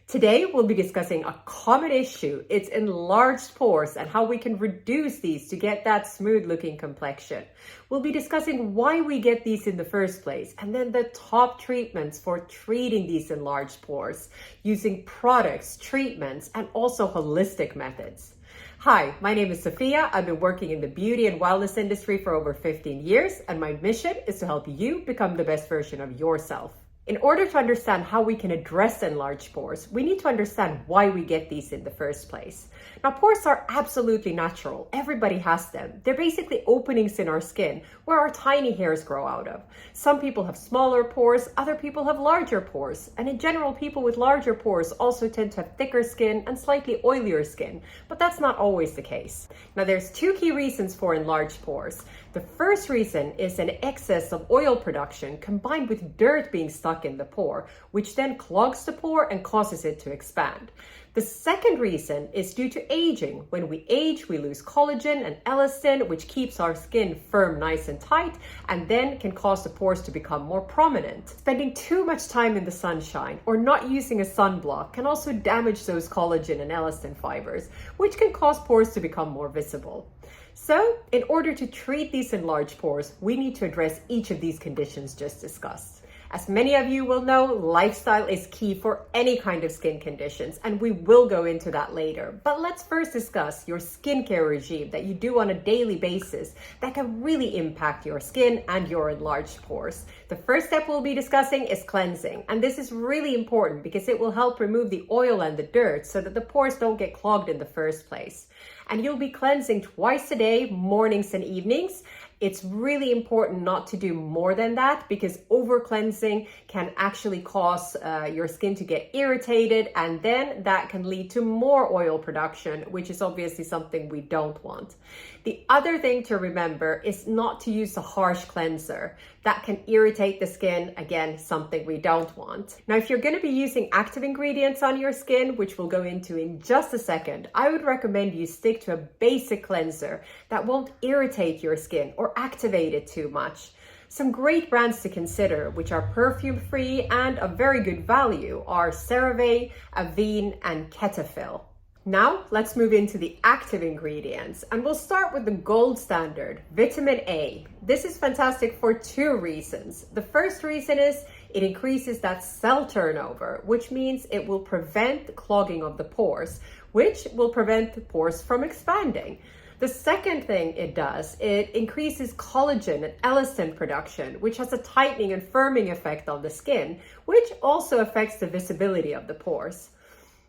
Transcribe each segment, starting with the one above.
Today, we'll be discussing a common issue. It's enlarged pores and how we can reduce these to get that smooth looking complexion. We'll be discussing why we get these in the first place and then the top treatments for treating these enlarged pores using products, treatments, and also holistic methods. Hi, my name is Sophia. I've been working in the beauty and wellness industry for over 15 years, and my mission is to help you become the best version of yourself. In order to understand how we can address enlarged pores, we need to understand why we get these in the first place. Now, pores are absolutely natural. Everybody has them. They're basically openings in our skin where our tiny hairs grow out of. Some people have smaller pores, other people have larger pores. And in general, people with larger pores also tend to have thicker skin and slightly oilier skin, but that's not always the case. Now, there's two key reasons for enlarged pores. The first reason is an excess of oil production combined with dirt being stuck in the pore, which then clogs the pore and causes it to expand. The second reason is due to aging. When we age, we lose collagen and elastin, which keeps our skin firm, nice and tight, and then can cause the pores to become more prominent. Spending too much time in the sunshine or not using a sunblock can also damage those collagen and elastin fibers, which can cause pores to become more visible. So, in order to treat these enlarged pores, we need to address each of these conditions just discussed. As many of you will know, lifestyle is key for any kind of skin conditions, and we will go into that later. But let's first discuss your skincare regime that you do on a daily basis that can really impact your skin and your enlarged pores. The first step we'll be discussing is cleansing, and this is really important because it will help remove the oil and the dirt so that the pores don't get clogged in the first place. And you'll be cleansing twice a day, mornings and evenings. It's really important not to do more than that because over cleansing can actually cause your skin to get irritated, and then that can lead to more oil production, which is obviously something we don't want. The other thing to remember is not to use a harsh cleanser. That can irritate the skin, again, something we don't want. Now, if you're going to be using active ingredients on your skin, which we'll go into in just a second, I would recommend you stick to a basic cleanser that won't irritate your skin or activate it too much. Some great brands to consider, which are perfume-free and of very good value, are CeraVe, Avene, and Cetaphil. Now, let's move into the active ingredients, and we'll start with the gold standard, vitamin A. This is fantastic for two reasons. The first reason is it increases that cell turnover, which means it will prevent the clogging of the pores, which will prevent the pores from expanding. The second thing it does, it increases collagen and elastin production, which has a tightening and firming effect on the skin, which also affects the visibility of the pores.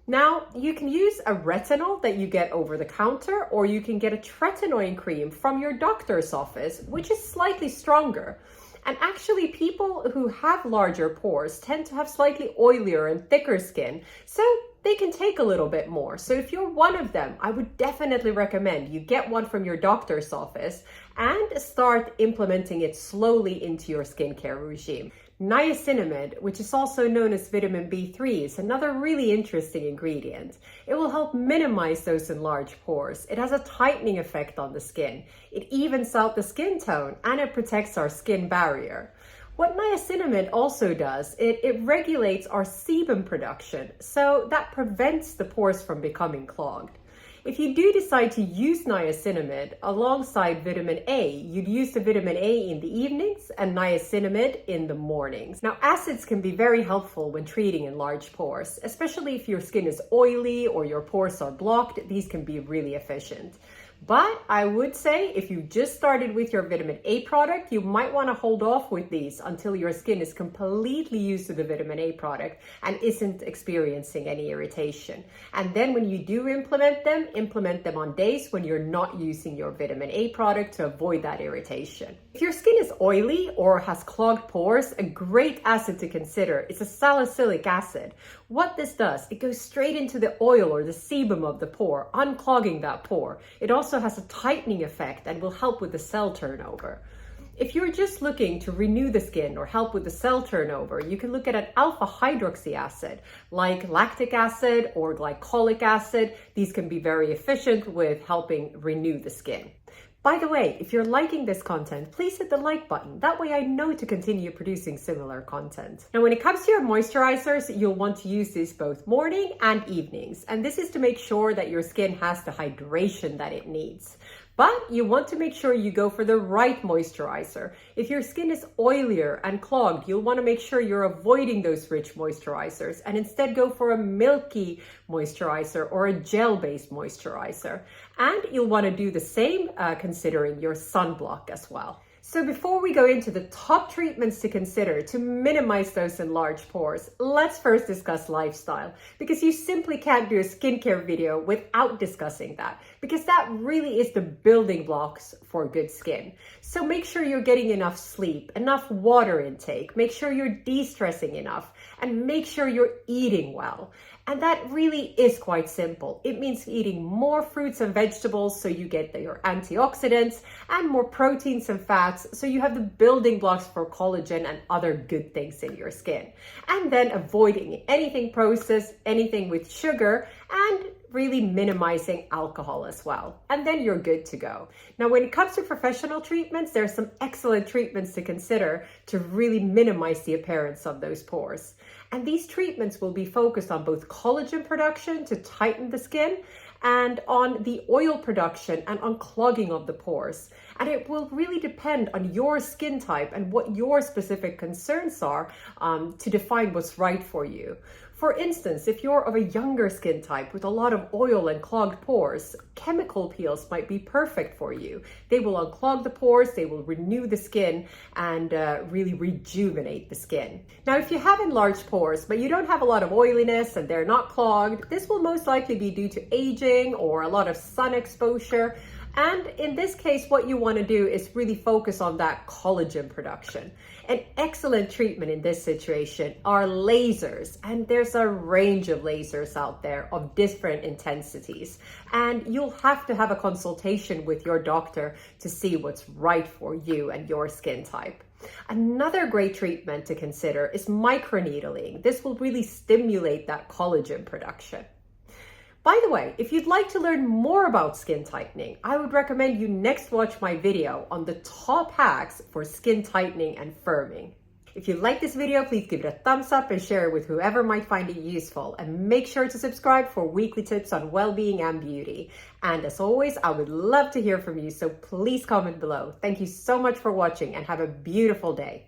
Now, you can use a retinol that you get over the counter, or you can get a tretinoin cream from your doctor's office, which is slightly stronger. And actually, people who have larger pores tend to have slightly oilier and thicker skin, so they can take a little bit more. So if you're one of them, I would definitely recommend you get one from your doctor's office and start implementing it slowly into your skincare regime. Niacinamide, which is also known as vitamin B3, is another really interesting ingredient. It will help minimize those enlarged pores. It has a tightening effect on the skin. It evens out the skin tone and it protects our skin barrier. What niacinamide also does, it regulates our sebum production, so that prevents the pores from becoming clogged. If you do decide to use niacinamide alongside vitamin A, you'd use the vitamin A in the evenings and niacinamide in the mornings. Now, acids can be very helpful when treating enlarged pores, especially if your skin is oily or your pores are blocked. These can be really efficient. But I would say if you just started with your vitamin A product, you might want to hold off with these until your skin is completely used to the vitamin A product and isn't experiencing any irritation. And then when you do implement them on days when you're not using your vitamin A product to avoid that irritation. If your skin is oily or has clogged pores, a great acid to consider is a salicylic acid. What this does, it goes straight into the oil or the sebum of the pore, unclogging that pore. It also has a tightening effect and will help with the cell turnover. If you're just looking to renew the skin or help with the cell turnover, you can look at an alpha hydroxy acid like lactic acid or glycolic acid. These can be very efficient with helping renew the skin. By the way, if you're liking this content, please hit the like button. That way I know to continue producing similar content. Now, when it comes to your moisturizers, you'll want to use this both morning and evenings. And this is to make sure that your skin has the hydration that it needs. But you want to make sure you go for the right moisturizer. If your skin is oilier and clogged, you'll want to make sure you're avoiding those rich moisturizers and instead go for a milky moisturizer or a gel-based moisturizer. And you'll want to do the same considering your sunblock as well. So before we go into the top treatments to consider to minimize those enlarged pores, let's first discuss lifestyle, because you simply can't do a skincare video without discussing that, because that really is the building blocks for good skin. So make sure you're getting enough sleep, enough water intake, make sure you're de-stressing enough, and make sure you're eating well. And that really is quite simple. It means eating more fruits and vegetables so you get your antioxidants, and more proteins and fats so you have the building blocks for collagen and other good things in your skin. And then avoiding anything processed, anything with sugar, and really minimizing alcohol as well. And then you're good to go. Now, when it comes to professional treatments, there are some excellent treatments to consider to really minimize the appearance of those pores. And these treatments will be focused on both collagen production to tighten the skin and on the oil production and on clogging of the pores. And it will really depend on your skin type and what your specific concerns are to define what's right for you. For instance, if you're of a younger skin type with a lot of oil and clogged pores, chemical peels might be perfect for you. They will unclog the pores, they will renew the skin, and really rejuvenate the skin. Now, if you have enlarged pores, but you don't have a lot of oiliness and they're not clogged, this will most likely be due to aging or a lot of sun exposure. And in this case, what you want to do is really focus on that collagen production. An excellent treatment in this situation are lasers, and there's a range of lasers out there of different intensities. And you'll have to have a consultation with your doctor to see what's right for you and your skin type. Another great treatment to consider is microneedling. This will really stimulate that collagen production. By the way, if you'd like to learn more about skin tightening, I would recommend you next watch my video on the top hacks for skin tightening and firming. If you like this video, please give it a thumbs up and share it with whoever might find it useful. And make sure to subscribe for weekly tips on well-being and beauty. And as always, I would love to hear from you, so please comment below. Thank you so much for watching and have a beautiful day.